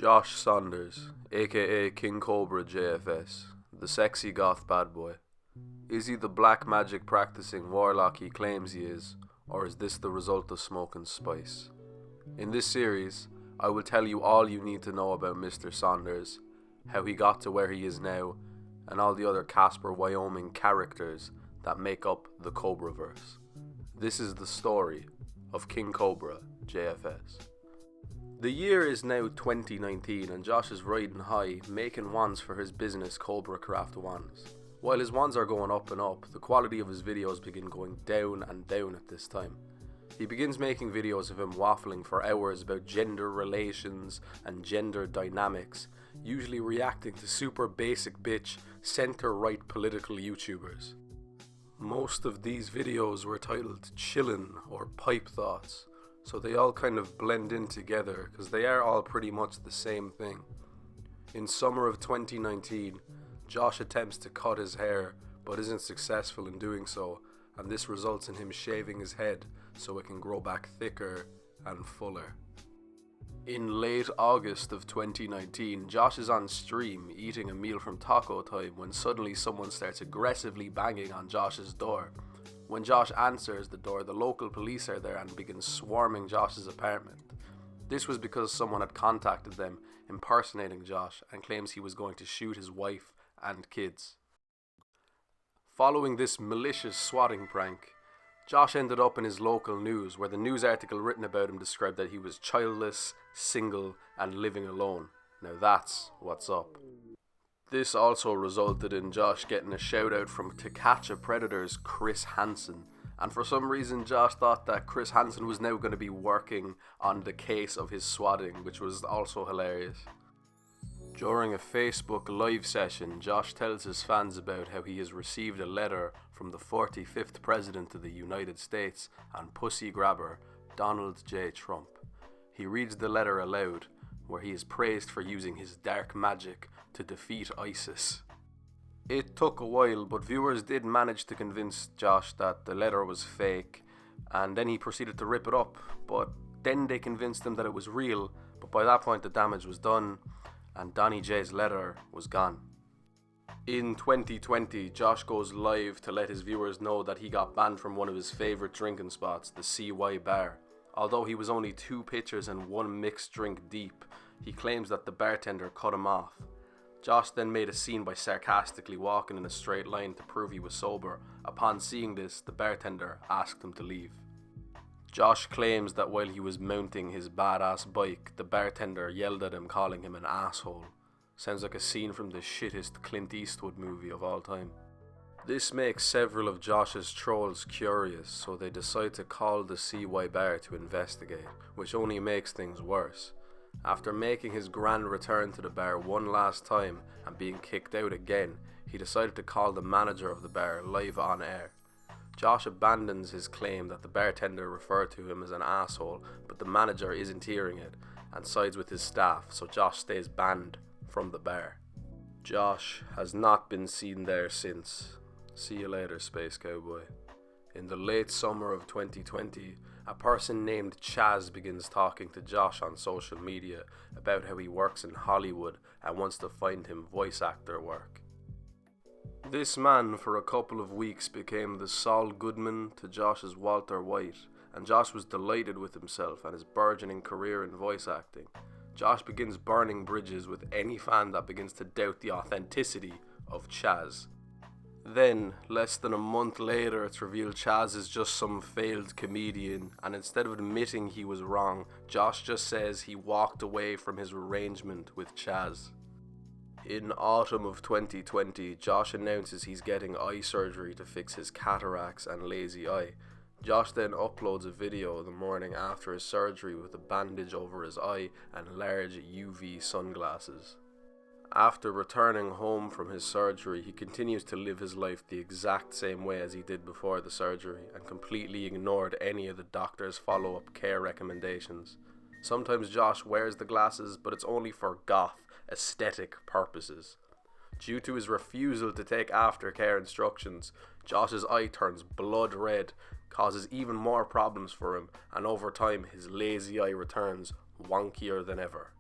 Josh Saunders AKA KingCobraJFS, the sexy goth bad boy. Is he the black magic practicing warlock he claims he is, or is this the result of smoking spice? In this series, I will tell you all you need to know about Mr. Saunders, how he got to where he is now, and all the other Casper, Wyoming characters that make up the Cobraverse. This is the story of KingCobraJFS. The year is now 2019 and Josh is riding high, making wands for his business Cobra Craft Wands. While his wands are going up and up, the quality of his videos begin going down and down at this time. He begins making videos of him waffling for hours about gender relations and gender dynamics, usually reacting to super basic bitch, center-right political YouTubers. Most of these videos were titled Chillin' or Pipe Thoughts, so they all kind of blend in together because they are all pretty much the same thing. In summer of 2019, Josh attempts to cut his hair but isn't successful in doing so, and this results in him shaving his head so it can grow back thicker and fuller. In late August of 2019, Josh is on stream eating a meal from Taco Time when suddenly someone starts aggressively banging on Josh's door. When Josh answers the door, the local police are there and begin swarming Josh's apartment. This was because someone had contacted them impersonating Josh and claims he was going to shoot his wife and kids. Following this malicious swatting prank, Josh ended up in his local news, where the news article written about him described that he was childless, single, and living alone. Now that's what's up. This also resulted in Josh getting a shout out from To Catch a Predator's Chris Hansen, and for some reason Josh thought that Chris Hansen was now going to be working on the case of his swatting, which was also hilarious. During a Facebook live session, Josh tells his fans about how he has received a letter from the 45th President of the United States and pussy grabber Donald J. Trump. He reads the letter aloud, where he is praised for using his dark magic to defeat ISIS. It took a while, but viewers did manage to convince Josh that the letter was fake, and then he proceeded to rip it up, but then they convinced him that it was real, but by that point the damage was done, and Donny J's letter was gone. In 2020, Josh goes live to let his viewers know that he got banned from one of his favourite drinking spots, the CY Bar. Although he was only 2 pitchers and 1 mixed drink deep, he claims that the bartender cut him off. Josh then made a scene by sarcastically walking in a straight line to prove he was sober. Upon seeing this, the bartender asked him to leave. Josh claims that while he was mounting his badass bike, the bartender yelled at him, calling him an asshole. Sounds like a scene from the shittest Clint Eastwood movie of all time. This makes several of Josh's trolls curious, so they decide to call the CY Bar to investigate, which only makes things worse. After making his grand return to the bar one last time and being kicked out again, he decided to call the manager of the bar live on air. Josh abandons his claim that the bartender referred to him as an asshole, but the manager isn't hearing it and sides with his staff, so Josh stays banned from the bar. Josh has not been seen there since. See you later, Space Cowboy. In the late summer of 2020, a person named Chaz begins talking to Josh on social media about how he works in Hollywood and wants to find him voice actor work. This man for a couple of weeks became the Saul Goodman to Josh's Walter White, and Josh was delighted with himself and his burgeoning career in voice acting. Josh begins burning bridges with any fan that begins to doubt the authenticity of Chaz. Then, less than a month later, it's revealed Chaz is just some failed comedian, and instead of admitting he was wrong, Josh just says he walked away from his arrangement with Chaz. In autumn of 2020, Josh announces he's getting eye surgery to fix his cataracts and lazy eye. Josh then uploads a video the morning after his surgery with a bandage over his eye and large UV sunglasses. After returning home from his surgery, he continues to live his life the exact same way as he did before the surgery and completely ignored any of the doctor's follow-up care recommendations. Sometimes Josh wears the glasses, but it's only for goth, aesthetic purposes. Due to his refusal to take aftercare instructions, Josh's eye turns blood red, causes even more problems for him, and over time his lazy eye returns wonkier than ever.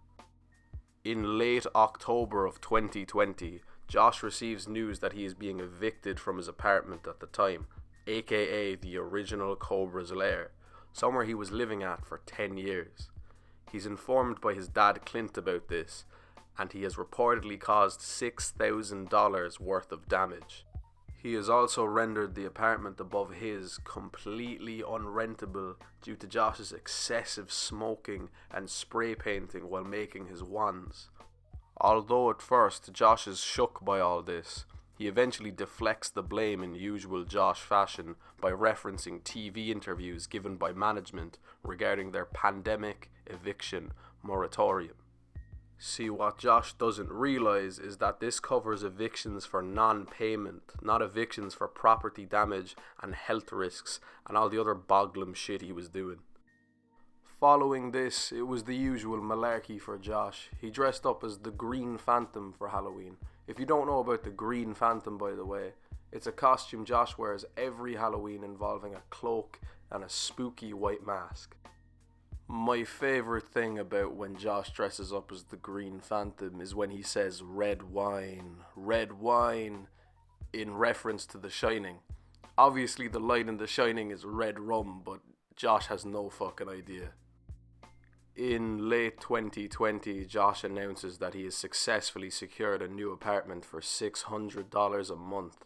In late October of 2020, Josh receives news that he is being evicted from his apartment at the time, aka the original Cobra's lair, somewhere he was living at for 10 years. He's informed by his dad Clint about this, and he has reportedly caused $6,000 worth of damage. He has also rendered the apartment above his completely unrentable due to Josh's excessive smoking and spray painting while making his wands. Although at first Josh is shook by all this, he eventually deflects the blame in usual Josh fashion by referencing TV interviews given by management regarding their pandemic eviction moratorium. See, what Josh doesn't realise is that this covers evictions for non-payment, not evictions for property damage and health risks and all the other boglum shit he was doing. Following this, it was the usual malarkey for Josh. He dressed up as the Green Phantom for Halloween. If you don't know about the Green Phantom, by the way, it's a costume Josh wears every Halloween involving a cloak and a spooky white mask. My favourite thing about when Josh dresses up as the Green Phantom is when he says red wine, in reference to The Shining. Obviously the line in The Shining is red rum, but Josh has no fucking idea. In late 2020, Josh announces that he has successfully secured a new apartment for $600 a month.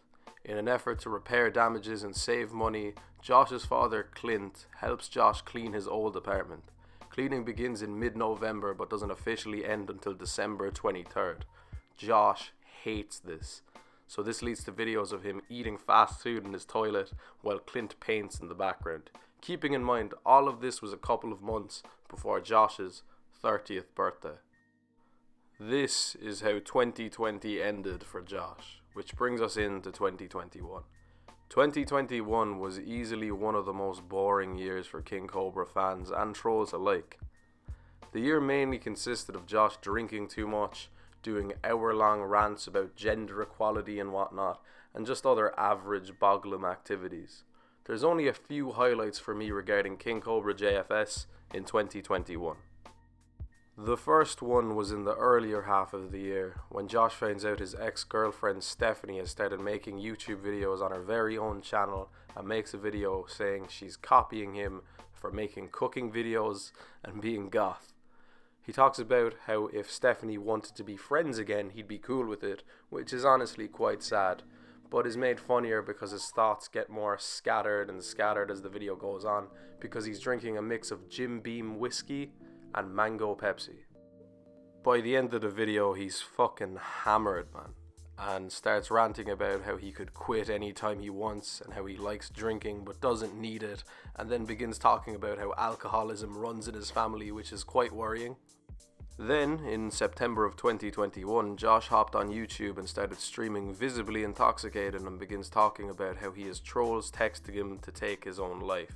In an effort to repair damages and save money, Josh's father, Clint, helps Josh clean his old apartment. Cleaning begins in mid-November but doesn't officially end until December 23rd. Josh hates this, so this leads to videos of him eating fast food in his toilet while Clint paints in the background. Keeping in mind, all of this was a couple of months before Josh's 30th birthday. This is how 2020 ended for Josh, which brings us into 2021. 2021 was easily one of the most boring years for King Cobra fans and trolls alike. The year mainly consisted of Josh drinking too much, doing hour-long rants about gender equality and whatnot, and just other average boglum activities. There's only a few highlights for me regarding KingCobraJFS in 2021. The first one was in the earlier half of the year, when Josh finds out his ex-girlfriend Stephanie has started making YouTube videos on her very own channel and makes a video saying she's copying him for making cooking videos and being goth. He talks about how if Stephanie wanted to be friends again, he'd be cool with it, which is honestly quite sad, but is made funnier because his thoughts get more scattered and scattered as the video goes on, because he's drinking a mix of Jim Beam whiskey and mango Pepsi. By the end of the video, he's fucking hammered, man, and starts ranting about how he could quit anytime he wants and how he likes drinking but doesn't need it, and then begins talking about how alcoholism runs in his family, which is quite worrying. Then, in September of 2021, Josh hopped on YouTube and started streaming visibly intoxicated and begins talking about how he has trolls texting him to take his own life.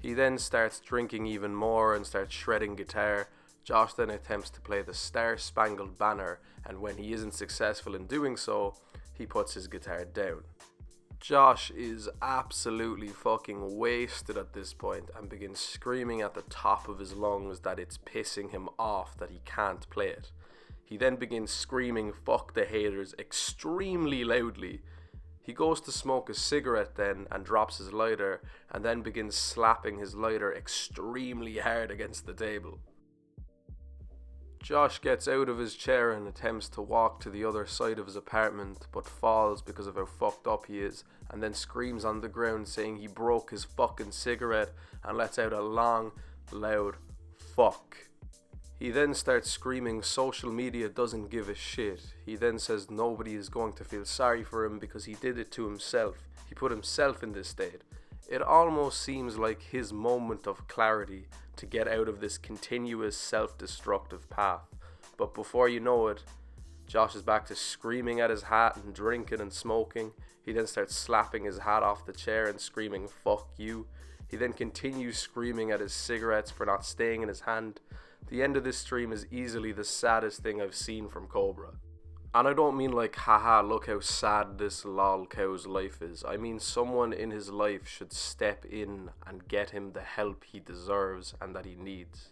He then starts drinking even more and starts shredding guitar. Josh then attempts to play the Star Spangled Banner, and when he isn't successful in doing so, he puts his guitar down. Josh is absolutely fucking wasted at this point and begins screaming at the top of his lungs that it's pissing him off that he can't play it. He then begins screaming "fuck the haters" extremely loudly. He goes to smoke a cigarette then and drops his lighter, and then begins slapping his lighter extremely hard against the table. Josh gets out of his chair and attempts to walk to the other side of his apartment, but falls because of how fucked up he is, and then screams on the ground saying he broke his fucking cigarette and lets out a long, loud fuck. He then starts screaming social media doesn't give a shit. He then says nobody is going to feel sorry for him because he did it to himself. He put himself in this state. It almost seems like his moment of clarity to get out of this continuous self-destructive path. But before you know it, Josh is back to screaming at his hat and drinking and smoking. He then starts slapping his hat off the chair and screaming "fuck you." He then continues screaming at his cigarettes for not staying in his hand. The end of this stream is easily the saddest thing I've seen from Cobra. And I don't mean like, haha, look how sad this lol cow's life is. I mean someone in his life should step in and get him the help he deserves and that he needs.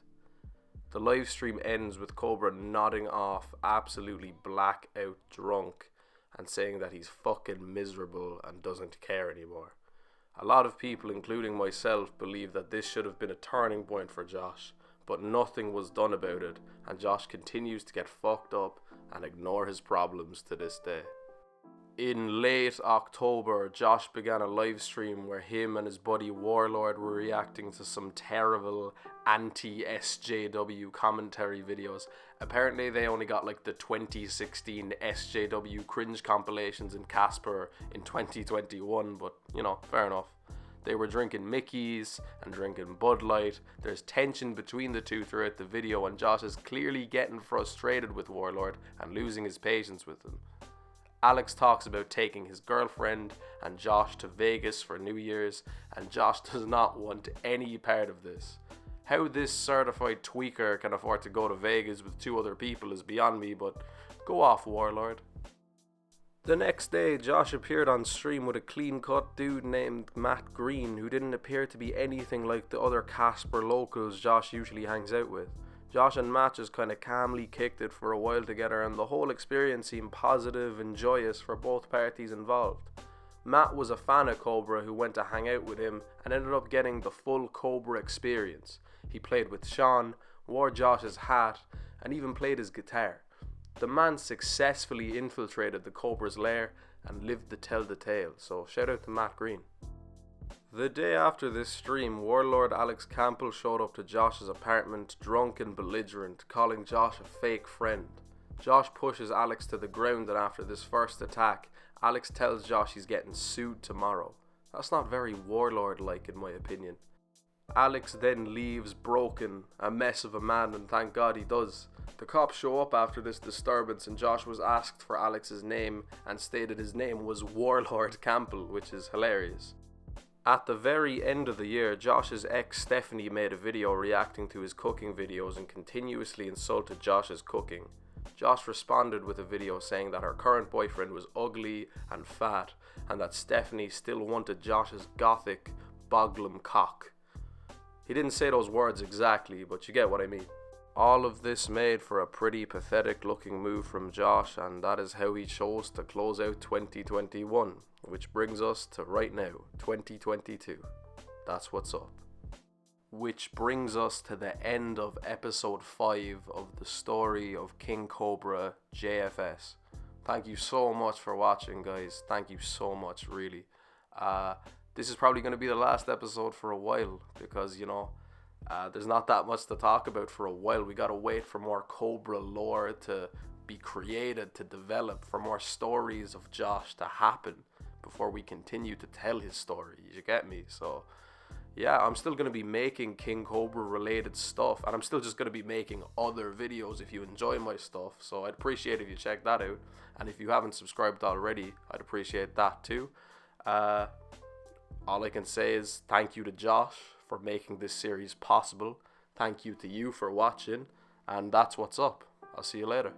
The live stream ends with Cobra nodding off, absolutely blackout drunk, and saying that he's fucking miserable and doesn't care anymore. A lot of people, including myself, believe that this should have been a turning point for Josh, but nothing was done about it, and Josh continues to get fucked up and ignore his problems to this day. In late October, Josh began a live stream where him and his buddy Warlord were reacting to some terrible anti-SJW commentary videos. Apparently they only got like the 2016 SJW cringe compilations in Casper in 2021, but you know, fair enough. They were drinking Mickey's and drinking Bud Light. There's tension between the two throughout the video, and Josh is clearly getting frustrated with Warlord and losing his patience with him. Alex talks about taking his girlfriend and Josh to Vegas for New Year's, and Josh does not want any part of this. How this certified tweaker can afford to go to Vegas with 2 other people is beyond me, but go off, Warlord. The next day, Josh appeared on stream with a clean-cut dude named Matt Green, who didn't appear to be anything like the other Casper locals Josh usually hangs out with. Josh and Matt just kind of calmly kicked it for a while together, and the whole experience seemed positive and joyous for both parties involved. Matt was a fan of Cobra who went to hang out with him and ended up getting the full Cobra experience. He played with Sean, wore Josh's hat, and even played his guitar. The man successfully infiltrated the Cobra's lair and lived to tell the tale, so shout out to Matt Green. The day after this stream, Warlord Alex Campbell showed up to Josh's apartment drunk and belligerent, calling Josh a fake friend. Josh pushes Alex to the ground, and after this first attack, Alex tells Josh he's getting sued tomorrow. That's not very Warlord-like in my opinion. Alex then leaves broken, a mess of a man, and thank God he does. The cops show up after this disturbance, and Josh was asked for Alex's name and stated his name was Warlord Campbell, which is hilarious. At the very end of the year, Josh's ex Stephanie made a video reacting to his cooking videos and continuously insulted Josh's cooking. Josh responded with a video saying that her current boyfriend was ugly and fat, and that Stephanie still wanted Josh's gothic boglum cock. He didn't say those words exactly, but you get what I mean. All of this made for a pretty pathetic looking move from Josh, and that is how he chose to close out 2021, which brings us to right now, 2022. That's what's up. Which brings us to the end of episode 5 of the story of KingCobraJFS. Thank you so much for watching, guys. Thank you so much, really. This is probably going to be the last episode for a while because, there's not that much to talk about for a while. We gotta wait for more Cobra lore to be created, to develop, for more stories of Josh to happen before we continue to tell his story. You get me? So, yeah, I'm still gonna be making King Cobra related stuff, and I'm still just gonna be making other videos if you enjoy my stuff. So I'd appreciate if you check that out, and if you haven't subscribed already, I'd appreciate that too. All I can say is thank you to Josh for making this series possible. Thank you to you for watching, and that's what's up. I'll see you later.